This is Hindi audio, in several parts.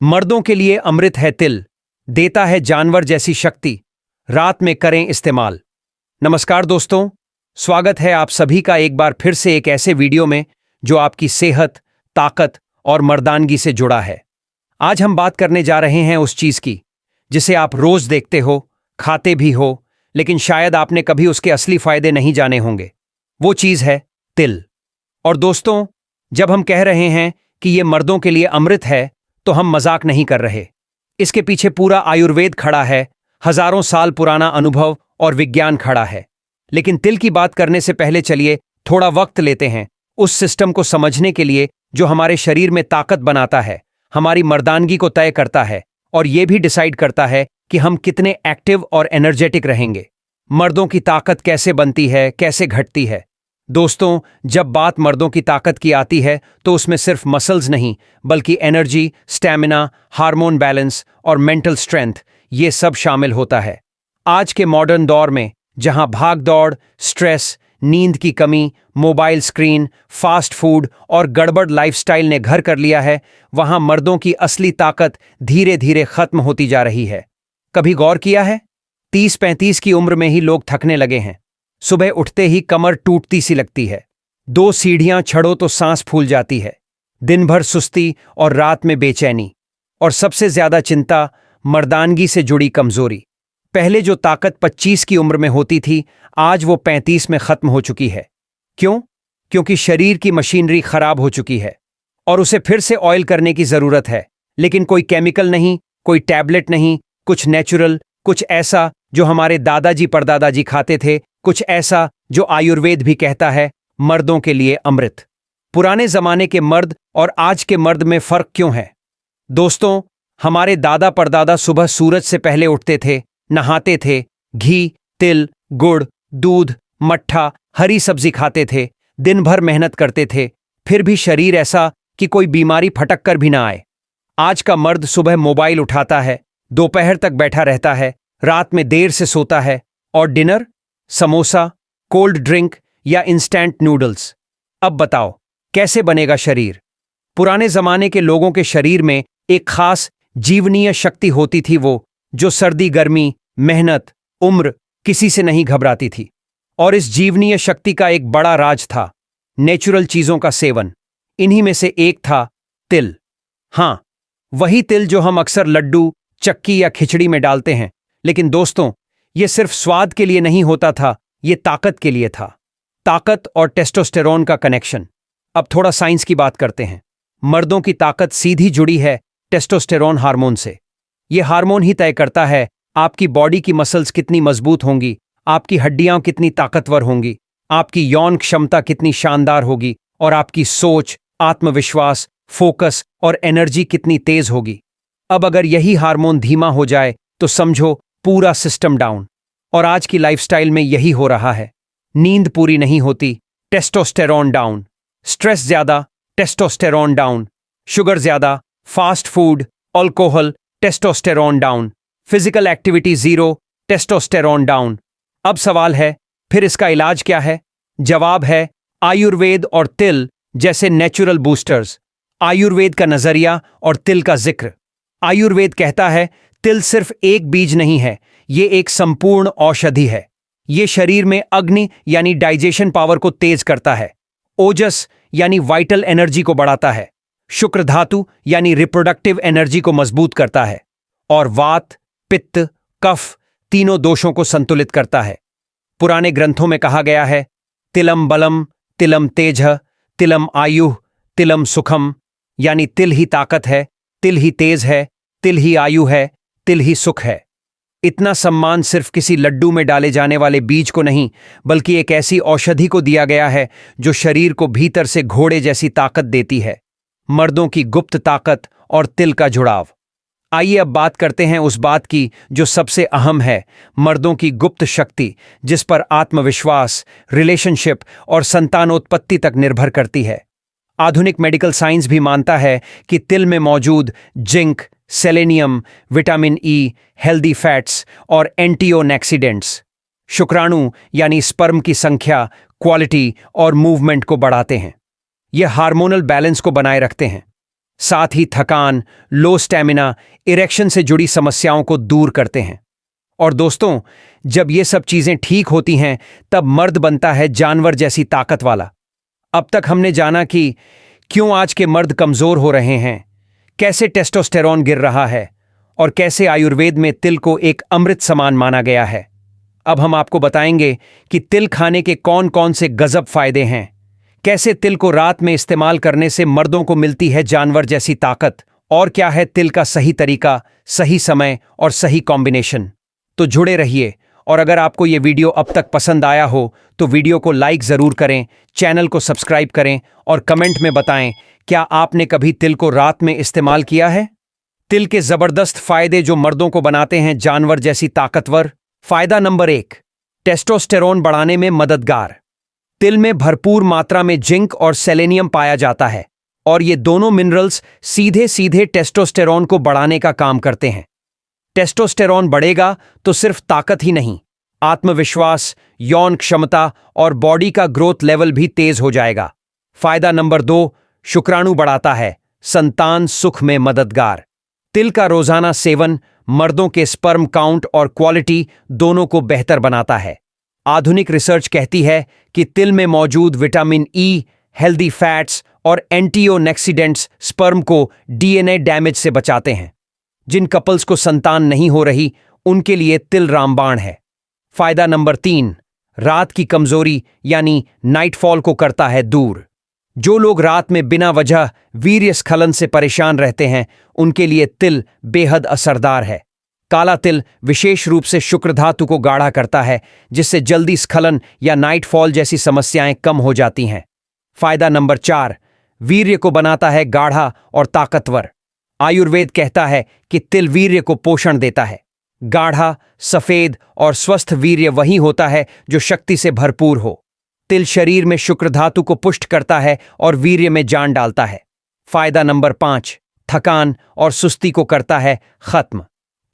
मर्दों के लिए अमृत है तिल, देता है जानवर जैसी शक्ति, रात में करें इस्तेमाल। नमस्कार दोस्तों, स्वागत है आप सभी का एक बार फिर से एक ऐसे वीडियो में जो आपकी सेहत, ताकत और मर्दानगी से जुड़ा है। आज हम बात करने जा रहे हैं उस चीज की जिसे आप रोज देखते हो, खाते भी हो, लेकिन शायद आपने कभी उसके असली फायदे नहीं जाने होंगे। वो चीज है तिल। और दोस्तों, जब हम कह रहे हैं कि ये मर्दों के लिए अमृत है, तो हम मजाक नहीं कर रहे। इसके पीछे पूरा आयुर्वेद खड़ा है, हजारों साल पुराना अनुभव और विज्ञान खड़ा है। लेकिन तिल की बात करने से पहले चलिए थोड़ा वक्त लेते हैं उस सिस्टम को समझने के लिए जो हमारे शरीर में ताकत बनाता है, हमारी मर्दानगी को तय करता है और यह भी डिसाइड करता है कि हम कितने एक्टिव और एनर्जेटिक रहेंगे। मर्दों की ताकत कैसे बनती है, कैसे घटती है? दोस्तों, जब बात मर्दों की ताकत की आती है तो उसमें सिर्फ मसल्स नहीं, बल्कि एनर्जी, स्टैमिना, हार्मोन बैलेंस और मेंटल स्ट्रेंथ, ये सब शामिल होता है। आज के मॉडर्न दौर में जहां भाग दौड़, स्ट्रेस, नींद की कमी, मोबाइल स्क्रीन, फास्ट फूड और गड़बड़ लाइफस्टाइल ने घर कर लिया है, वहां मर्दों की असली ताकत धीरे धीरे खत्म होती जा रही है। कभी गौर किया है? 30-35 की उम्र में ही लोग थकने लगे हैं। सुबह उठते ही कमर टूटती सी लगती है, 2 सीढ़ियां चढ़ो तो सांस फूल जाती है, दिन भर सुस्ती और रात में बेचैनी, और सबसे ज्यादा चिंता, मर्दानगी से जुड़ी कमजोरी। पहले जो ताकत 25 की उम्र में होती थी, आज वो 35 में खत्म हो चुकी है। क्यों? क्योंकि शरीर की मशीनरी खराब हो चुकी है और उसे फिर से ऑयल करने की जरूरत है। लेकिन कोई केमिकल नहीं, कोई टैबलेट नहीं, कुछ नेचुरल, कुछ ऐसा जो हमारे दादाजी परदादाजी खाते थे, कुछ ऐसा जो आयुर्वेद भी कहता है मर्दों के लिए अमृत। पुराने जमाने के मर्द और आज के मर्द में फर्क क्यों है? दोस्तों, हमारे दादा परदादा सुबह सूरज से पहले उठते थे, नहाते थे, घी, तिल, गुड़, दूध, मट्ठा, हरी सब्जी खाते थे, दिन भर मेहनत करते थे, फिर भी शरीर ऐसा कि कोई बीमारी फटक कर भी ना आए। आज का मर्द सुबह मोबाइल उठाता है, दोपहर तक बैठा रहता है, रात में देर से सोता है, और डिनर समोसा, कोल्ड ड्रिंक या इंस्टेंट नूडल्स। अब बताओ, कैसे बनेगा शरीर? पुराने जमाने के लोगों के शरीर में एक खास जीवनीय शक्ति होती थी, वो जो सर्दी, गर्मी, मेहनत, उम्र किसी से नहीं घबराती थी। और इस जीवनीय शक्ति का एक बड़ा राज था नेचुरल चीजों का सेवन। इन्हीं में से एक था तिल। हां, वही तिल जो हम अक्सर लड्डू, चक्की या खिचड़ी में डालते हैं। लेकिन दोस्तों, यह सिर्फ स्वाद के लिए नहीं होता था, यह ताकत के लिए था। ताकत और टेस्टोस्टेरोन का कनेक्शन। अब थोड़ा साइंस की बात करते हैं। मर्दों की ताकत सीधी जुड़ी है टेस्टोस्टेरोन हार्मोन से। यह हार्मोन ही तय करता है आपकी बॉडी की मसल्स कितनी मजबूत होंगी, आपकी हड्डियां कितनी ताकतवर होंगी, आपकी यौन क्षमता कितनी शानदार होगी, और आपकी सोच, आत्मविश्वास, फोकस और एनर्जी कितनी तेज होगी। अब अगर यही हार्मोन धीमा हो जाए तो समझो पूरा सिस्टम डाउन। और आज की लाइफस्टाइल में यही हो रहा है। नींद पूरी नहीं होती, टेस्टोस्टेरोन डाउन। स्ट्रेस ज्यादा, टेस्टोस्टेरोन डाउन। शुगर ज्यादा, fast food, alcohol, testosterone down. Physical activity zero, testosterone down. अब सवाल है, फिर इसका इलाज क्या है? जवाब है आयुर्वेद और तिल जैसे नेचुरल बूस्टर्स। आयुर्वेद का नजरिया और तिल का जिक्र। आयुर्वेद कहता है तिल सिर्फ एक बीज नहीं है, ये एक संपूर्ण औषधि है। ये शरीर में अग्नि यानी डाइजेशन पावर को तेज करता है, ओजस यानी वाइटल एनर्जी को बढ़ाता है, शुक्र धातु यानी रिप्रोडक्टिव एनर्जी को मजबूत करता है, और वात, पित्त, कफ तीनों दोषों को संतुलित करता है। पुराने ग्रंथों में कहा गया है, तिलम बलम, तिलम तेजः, तिलम आयुः, तिलम सुखम, यानी तिल ही ताकत है, तिल ही तेज है, तिल ही आयु है, तिल ही सुख है। इतना सम्मान सिर्फ किसी लड्डू में डाले जाने वाले बीज को नहीं, बल्कि एक ऐसी औषधि को दिया गया है जो शरीर को भीतर से घोड़े जैसी ताकत देती है। मर्दों की गुप्त ताकत और तिल का जुड़ाव। आइए अब बात करते हैं उस बात की जो सबसे अहम है, मर्दों की गुप्त शक्ति, जिस पर आत्मविश्वास, रिलेशनशिप और संतानोत्पत्ति तक निर्भर करती है। आधुनिक मेडिकल साइंस भी मानता है कि तिल में मौजूद zinc, selenium, vitamin E, healthy fats और एंटीओक्सीडेंट्स शुक्राणु यानी स्पर्म की संख्या, क्वालिटी और मूवमेंट को बढ़ाते हैं। यह हार्मोनल बैलेंस को बनाए रखते हैं। साथ ही थकान, लो स्टैमिना, इरेक्शन से जुड़ी समस्याओं को दूर करते हैं। और दोस्तों, जब ये सब चीजें ठीक होती हैं तब मर्द बनता है जानवर जैसी ताकत वाला। अब तक हमने जाना कि क्यों आज के मर्द कमजोर हो रहे हैं, कैसे टेस्टोस्टेरोन गिर रहा है और कैसे आयुर्वेद में तिल को एक अमृत समान माना गया है। अब हम आपको बताएंगे कि तिल खाने के कौन कौन से गजब फायदे हैं, कैसे तिल को रात में इस्तेमाल करने से मर्दों को मिलती है जानवर जैसी ताकत, और क्या है तिल का सही तरीका, सही समय और सही कॉम्बिनेशन। तो जुड़े रहिए, और अगर आपको ये वीडियो अब तक पसंद आया हो तो वीडियो को लाइक ज़रूर करें, चैनल को सब्सक्राइब करें और कमेंट में बताएं क्या आपने कभी तिल को रात में इस्तेमाल किया है। तिल के ज़बरदस्त फायदे जो मर्दों को बनाते हैं जानवर जैसी ताकतवर। फायदा नंबर 1, टेस्टोस्टेरोन बढ़ाने में मददगार। तिल में भरपूर मात्रा में जिंक और सेलेनियम पाया जाता है और ये दोनों मिनरल्स सीधे सीधे टेस्टोस्टेरोन को बढ़ाने का काम करते हैं। टेस्टोस्टेरोन बढ़ेगा तो सिर्फ ताकत ही नहीं, आत्मविश्वास, यौन क्षमता और बॉडी का ग्रोथ लेवल भी तेज हो जाएगा। फायदा नंबर 2, शुक्राणु बढ़ाता है, संतान सुख में मददगार। तिल का रोजाना सेवन मर्दों के स्पर्म काउंट और क्वालिटी दोनों को बेहतर बनाता है। आधुनिक रिसर्च कहती है कि तिल में मौजूद विटामिन ई, हेल्दी फैट्स और एंटीओक्सीडेंट्स स्पर्म को डीएनए डैमेज से बचाते हैं। जिन कपल्स को संतान नहीं हो रही उनके लिए तिल रामबाण है। फायदा नंबर 3, रात की कमजोरी यानी नाइटफॉल को करता है दूर। जो लोग रात में बिना वजह वीर्य स्खलन से परेशान रहते हैं उनके लिए तिल बेहद असरदार है। काला तिल विशेष रूप से शुक्र धातु को गाढ़ा करता है, जिससे जल्दी स्खलन या नाइटफॉल जैसी समस्याएं कम हो जाती हैं। फायदा नंबर 4, वीर्य को बनाता है गाढ़ा और ताकतवर। आयुर्वेद कहता है कि तिल वीर्य को पोषण देता है। गाढ़ा, सफेद और स्वस्थ वीर्य वही होता है जो शक्ति से भरपूर हो। तिल शरीर में शुक्र धातु को पुष्ट करता है और वीर्य में जान डालता है। फायदा नंबर 5, थकान और सुस्ती को करता है खत्म।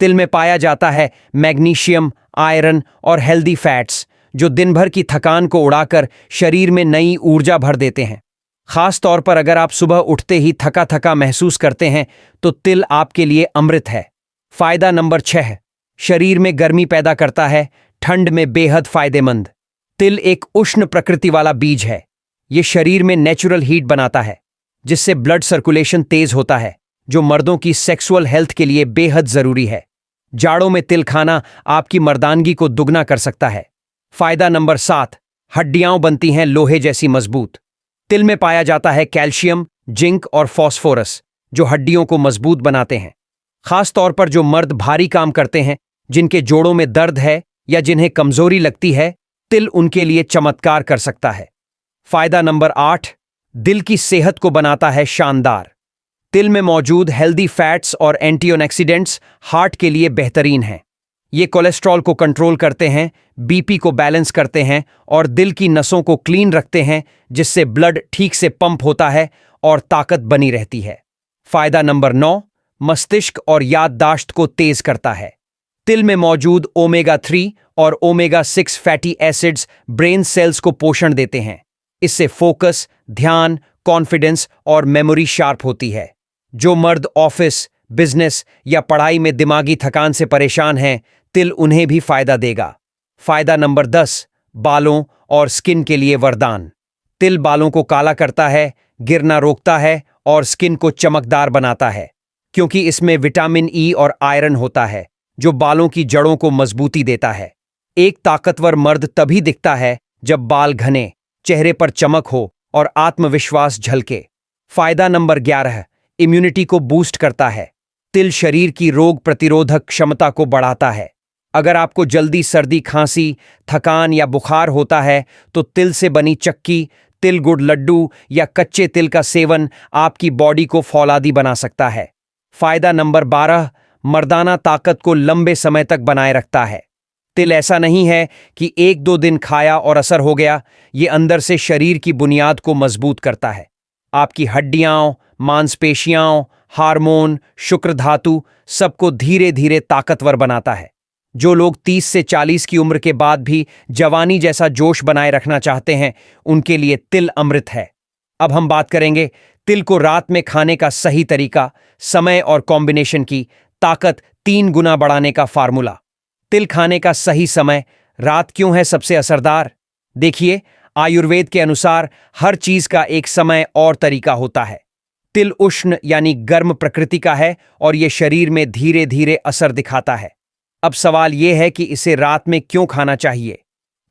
तिल में पाया जाता है मैग्नीशियम, आयरन और हेल्दी फैट्स जो दिन भर की थकान को उड़ाकर शरीर में नई ऊर्जा भर देते हैं। खास तौर पर अगर आप सुबह उठते ही थका थका महसूस करते हैं तो तिल आपके लिए अमृत है। फायदा नंबर 6, शरीर में गर्मी पैदा करता है, ठंड में बेहद फायदेमंद। तिल एक उष्ण प्रकृति वाला बीज है। ये शरीर में नेचुरल हीट बनाता है, जिससे ब्लड सर्कुलेशन तेज होता है, जो मर्दों की सेक्सुअल हेल्थ के लिए बेहद जरूरी है। जाड़ों में तिल खाना आपकी मर्दानगी को दुगना कर सकता है। फायदा नंबर 7, हड्डियां बनती हैं लोहे जैसी मजबूत। तिल में पाया जाता है कैल्शियम, जिंक और फास्फोरस जो हड्डियों को मजबूत बनाते हैं। खास तौर पर जो मर्द भारी काम करते हैं, जिनके जोड़ों में दर्द है या जिन्हें कमजोरी लगती है, तिल उनके लिए चमत्कार कर सकता है। फायदा नंबर 8, दिल की सेहत को बनाता है शानदार। तिल में मौजूद हेल्दी फैट्स और एंटीऑक्सीडेंट्स हार्ट के लिए बेहतरीन हैं। ये कोलेस्ट्रॉल को कंट्रोल करते हैं, बीपी को बैलेंस करते हैं और दिल की नसों को क्लीन रखते हैं, जिससे ब्लड ठीक से पंप होता है और ताकत बनी रहती है। फायदा नंबर 9, मस्तिष्क और याददाश्त को तेज करता है। तिल में मौजूद ओमेगा 3 और omega 6 fatty acids brain cells को पोषण देते हैं। इससे फोकस, ध्यान, कॉन्फिडेंस और मेमोरी शार्प होती है। जो मर्द ऑफिस, बिजनेस या पढ़ाई में दिमागी थकान से परेशान हैं, तिल उन्हें भी फायदा देगा। फायदा नंबर 10, बालों और स्किन के लिए वरदान। तिल बालों को काला करता है, गिरना रोकता है और स्किन को चमकदार बनाता है, क्योंकि इसमें विटामिन ई और आयरन होता है जो बालों की जड़ों को मजबूती देता है। एक ताकतवर मर्द तभी दिखता है जब बाल घने, चेहरे पर चमक हो और आत्मविश्वास झलके। फायदा नंबर 11, इम्यूनिटी को बूस्ट करता है। तिल शरीर की रोग प्रतिरोधक क्षमता को बढ़ाता है। अगर आपको जल्दी सर्दी, खांसी, थकान या बुखार होता है तो तिल से बनी चक्की, तिल गुड़ लड्डू या कच्चे तिल का सेवन आपकी बॉडी को फौलादी बना सकता है। फायदा नंबर 12, मर्दाना ताकत को लंबे समय तक बनाए रखता है। तिल ऐसा नहीं है कि 1-2 दिन खाया और असर हो गया, ये अंदर से शरीर की बुनियाद को मजबूत करता है। आपकी हड्डियां, मांसपेशियां, हार्मोन, शुक्र धातु सबको धीरे धीरे ताकतवर बनाता है। जो लोग 30 से 40 की उम्र के बाद भी जवानी जैसा जोश बनाए रखना चाहते हैं, उनके लिए तिल अमृत है। अब हम बात करेंगे तिल को रात में खाने का सही तरीका, समय और कॉम्बिनेशन की ताकत 3 गुना बढ़ाने का फार्मूला। तिल खाने का सही समय रात क्यों है सबसे असरदार? देखिए, आयुर्वेद के अनुसार हर चीज का एक समय और तरीका होता है। तिल उष्ण यानी गर्म प्रकृति का है और यह शरीर में धीरे धीरे असर दिखाता है। अब सवाल यह है कि इसे रात में क्यों खाना चाहिए?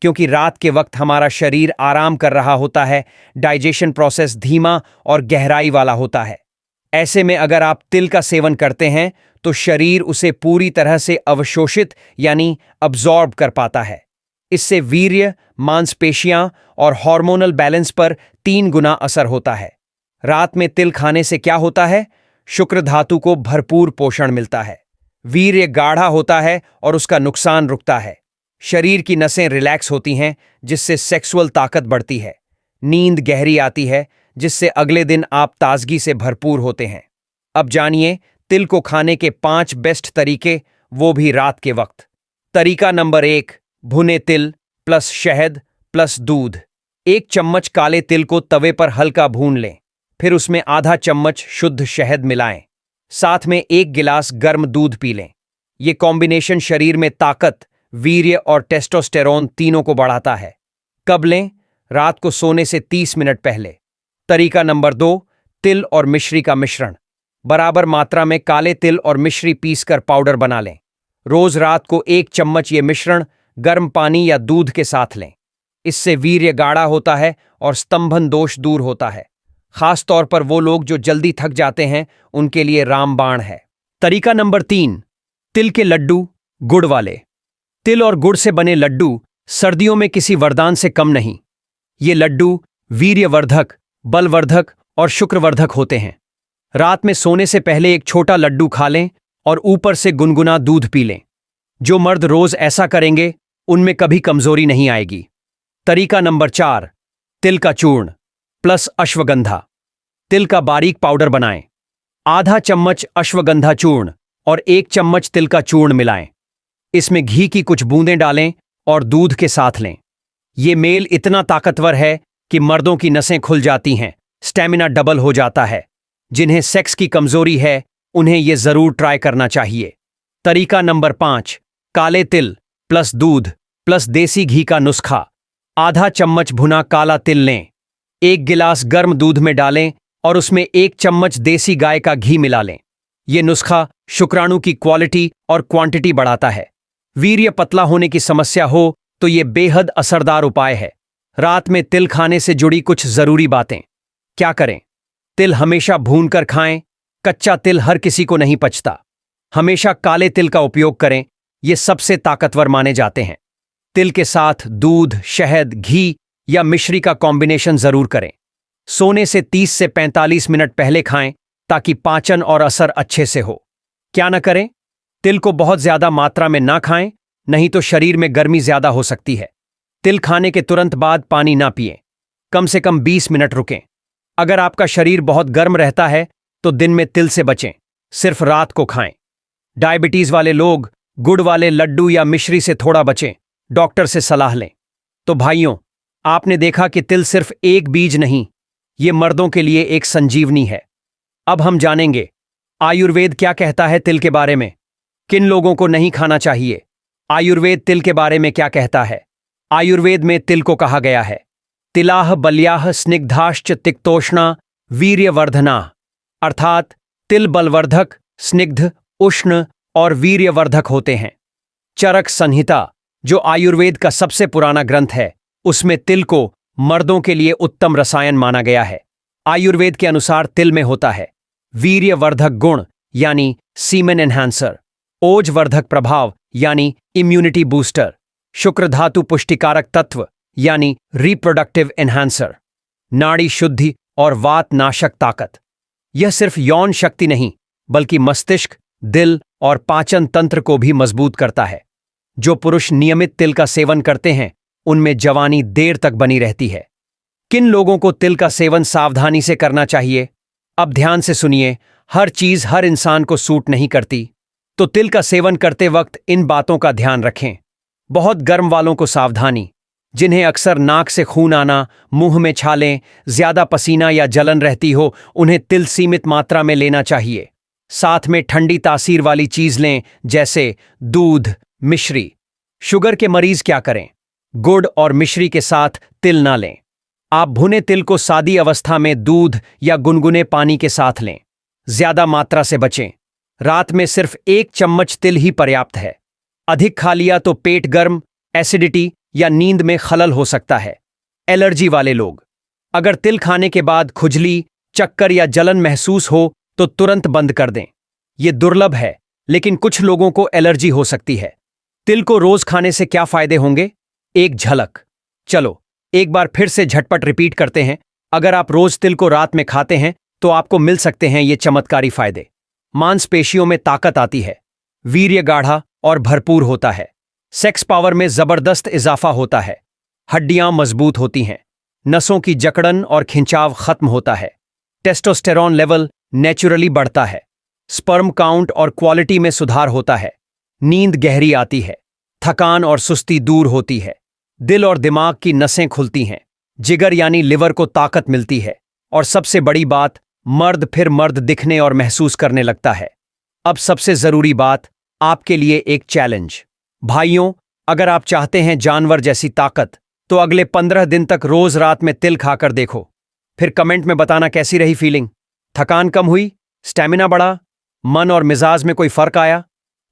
क्योंकि रात के वक्त हमारा शरीर आराम कर रहा होता है, डाइजेशन प्रोसेस धीमा और गहराई वाला होता है। ऐसे में अगर आप तिल का सेवन करते हैं तो शरीर उसे पूरी तरह से अवशोषित यानी अब्जॉर्ब कर पाता है। इससे वीर्य, मांसपेशियां और हार्मोनल बैलेंस पर 3 गुना असर होता है। रात में तिल खाने से क्या होता है? शुक्र धातु को भरपूर पोषण मिलता है, वीर्य गाढ़ा होता है और उसका नुकसान रुकता है। शरीर की नसें रिलैक्स होती हैं जिससे सेक्सुअल ताकत बढ़ती है। नींद गहरी आती है जिससे अगले दिन आप ताजगी से भरपूर होते हैं। अब जानिए तिल को खाने के 5 बेस्ट तरीके, वो भी रात के वक्त। तरीका नंबर 1, भुने तिल प्लस शहद प्लस दूध। 1 चम्मच काले तिल को तवे पर हल्का भून लें, फिर उसमें आधा चम्मच शुद्ध शहद मिलाएं। साथ में 1 गिलास गर्म दूध पी लें। ये कॉम्बिनेशन शरीर में ताकत, वीर्य और टेस्टोस्टेरोन तीनों को बढ़ाता है। कब लें? रात को सोने से 30 मिनट पहले। तरीका नंबर 2, तिल और मिश्री का मिश्रण। बराबर मात्रा में काले तिल और मिश्री पीसकर पाउडर बना लें। रोज रात को 1 चम्मच ये मिश्रण गर्म पानी या दूध के साथ लें। इससे वीर्य गाढ़ा होता है और स्तंभन दोष दूर होता है। खास तौर पर वो लोग जो जल्दी थक जाते हैं, उनके लिए रामबाण है। तरीका नंबर 3, तिल के लड्डू गुड़ वाले। तिल और गुड़ से बने लड्डू सर्दियों में किसी वरदान से कम नहीं। ये लड्डू वीर्यवर्धक, बलवर्धक और शुक्रवर्धक होते हैं। रात में सोने से पहले 1 छोटा लड्डू खा लें और ऊपर से गुनगुना दूध पी लें। जो मर्द रोज ऐसा करेंगे उनमें कभी कमजोरी नहीं आएगी। तरीका नंबर 4, तिल का चूर्ण प्लस अश्वगंधा। तिल का बारीक पाउडर बनाएं। आधा चम्मच अश्वगंधा चूर्ण और 1 चम्मच तिल का चूर्ण मिलाएं। इसमें घी की कुछ बूंदें डालें और दूध के साथ लें। ये मेल इतना ताकतवर है कि मर्दों की नसें खुल जाती हैं, स्टैमिना डबल हो जाता है। जिन्हें सेक्स की कमजोरी है उन्हें यह जरूर ट्राई करना चाहिए। तरीका नंबर 5, काले तिल प्लस दूध प्लस देसी घी का नुस्खा। आधा चम्मच भुना काला तिल लें, 1 गिलास गर्म दूध में डालें और उसमें 1 चम्मच देसी गाय का घी मिला लें। यह नुस्खा शुक्राणु की क्वालिटी और क्वांटिटी बढ़ाता है। वीर्य पतला होने की समस्या हो तो यह बेहद असरदार उपाय है। रात में तिल खाने से जुड़ी कुछ जरूरी बातें। क्या करें? तिल हमेशा भूनकर खाएं। कच्चा तिल हर किसी को नहीं पचता। हमेशा काले तिल का उपयोग करें, ये सबसे ताकतवर माने जाते हैं। तिल के साथ दूध, शहद, घी या मिश्री का कॉम्बिनेशन जरूर करें। सोने से 30 से 45 मिनट पहले खाएं ताकि पाचन और असर अच्छे से हो। क्या न करें? तिल को बहुत ज्यादा मात्रा में ना खाएं, नहीं तो शरीर में गर्मी ज्यादा हो सकती है। तिल खाने के तुरंत बाद पानी ना पिएं। कम से कम 20 मिनट रुकें। अगर आपका शरीर बहुत गर्म रहता है तो दिन में तिल से बचें, सिर्फ रात को खाएं। डायबिटीज वाले लोग गुड़ वाले लड्डू या मिश्री से थोड़ा बचें, डॉक्टर से सलाह लें। तो भाइयों, आपने देखा कि तिल सिर्फ एक बीज नहीं, ये मर्दों के लिए एक संजीवनी है। अब हम जानेंगे आयुर्वेद क्या कहता है तिल के बारे में। किन लोगों को नहीं खाना चाहिए? आयुर्वेद तिल के बारे में क्या कहता है? आयुर्वेद में तिल को कहा गया है तिलाह बल्याह स्निग्धाश्च तिक्तोष्णा वीर्यवर्धना, अर्थात तिल बलवर्धक, स्निग्ध, उष्ण और वीर्यवर्धक होते हैं। चरक संहिता, जो आयुर्वेद का सबसे पुराना ग्रंथ है, उसमें तिल को मर्दों के लिए उत्तम रसायन माना गया है। आयुर्वेद के अनुसार तिल में होता है वीर्यवर्धक गुण यानी सीमेन एनहांसर, ओजवर्धक प्रभाव यानी इम्यूनिटी बूस्टर, शुक्र धातु पुष्टिकारक तत्व यानी रिप्रोडक्टिव एनहांसर, नाड़ी शुद्धि और वात नाशक ताकत। यह सिर्फ यौन शक्ति नहीं बल्कि मस्तिष्क, दिल और पाचन तंत्र को भी मजबूत करता है। जो पुरुष नियमित तिल का सेवन करते हैं उनमें जवानी देर तक बनी रहती है। किन लोगों को तिल का सेवन सावधानी से करना चाहिए? अब ध्यान से सुनिए, हर चीज हर इंसान को सूट नहीं करती, तो तिल का सेवन करते वक्त इन बातों का ध्यान रखें। बहुत गर्म वालों को सावधानी, जिन्हें अक्सर नाक से खून आना, मुंह में छालें, ज्यादा पसीना या जलन रहती हो, उन्हें तिल सीमित मात्रा में लेना चाहिए। साथ में ठंडी तासीर वाली चीज लें, जैसे दूध, मिश्री। शुगर के मरीज क्या करें? गुड़ और मिश्री के साथ तिल ना लें। आप भुने तिल को सादी अवस्था में दूध या गुनगुने पानी के साथ लें। ज्यादा मात्रा से बचें। रात में सिर्फ 1 चम्मच तिल ही पर्याप्त है। अधिक खा लिया तो पेट गर्म, एसिडिटी या नींद में खलल हो सकता है। एलर्जी वाले लोग, अगर तिल खाने के बाद खुजली, चक्कर या जलन महसूस हो तो तुरंत बंद कर दें। यह दुर्लभ है, लेकिन कुछ लोगों को एलर्जी हो सकती है। तिल को रोज खाने से क्या फायदे होंगे? एक झलक। चलो एक बार फिर से झटपट रिपीट करते हैं। अगर आप रोज तिल को रात में खाते हैं तो आपको मिल सकते हैं ये चमत्कारी फायदे। मांसपेशियों में ताकत आती है, वीर्य गाढ़ा और भरपूर होता है, सेक्स पावर में जबरदस्त इजाफा होता है, हड्डियां मजबूत होती हैं, नसों की जकड़न और खिंचाव खत्म होता है, टेस्टोस्टेरॉन लेवल नेचुरली बढ़ता है, स्पर्म काउंट और क्वालिटी में सुधार होता है, नींद गहरी आती है, थकान और सुस्ती दूर होती है, दिल और दिमाग की नसें खुलती हैं, जिगर यानी लिवर को ताकत मिलती है, और सबसे बड़ी बात, मर्द फिर मर्द दिखने और महसूस करने लगता है। अब सबसे जरूरी बात, आपके लिए एक चैलेंज। भाइयों, अगर आप चाहते हैं जानवर जैसी ताकत, तो अगले 15 दिन तक रोज रात में तिल खाकर देखो। फिर कमेंट में बताना कैसी रही फीलिंग। थकान कम हुई, स्टैमिना बढ़ा, मन और मिजाज में कोई फर्क आया?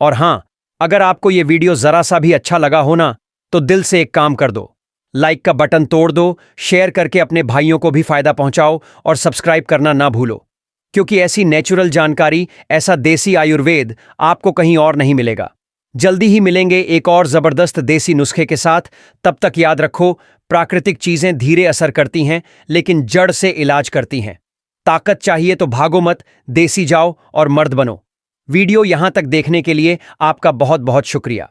और हां, अगर आपको यह वीडियो जरा सा भी अच्छा लगा हो ना, तो दिल से एक काम कर दो, लाइक का बटन तोड़ दो, शेयर करके अपने भाइयों को भी फायदा पहुंचाओ और सब्सक्राइब करना ना भूलो, क्योंकि ऐसी नेचुरल जानकारी, ऐसा देसी आयुर्वेद आपको कहीं और नहीं मिलेगा। जल्दी ही मिलेंगे एक और जबरदस्त देसी नुस्खे के साथ। तब तक याद रखो, प्राकृतिक चीजें धीरे असर करती हैं, लेकिन जड़ से इलाज करती हैं। ताकत चाहिए तो भागो मत, देसी जाओ और मर्द बनो। वीडियो यहां तक देखने के लिए आपका बहुत बहुत शुक्रिया।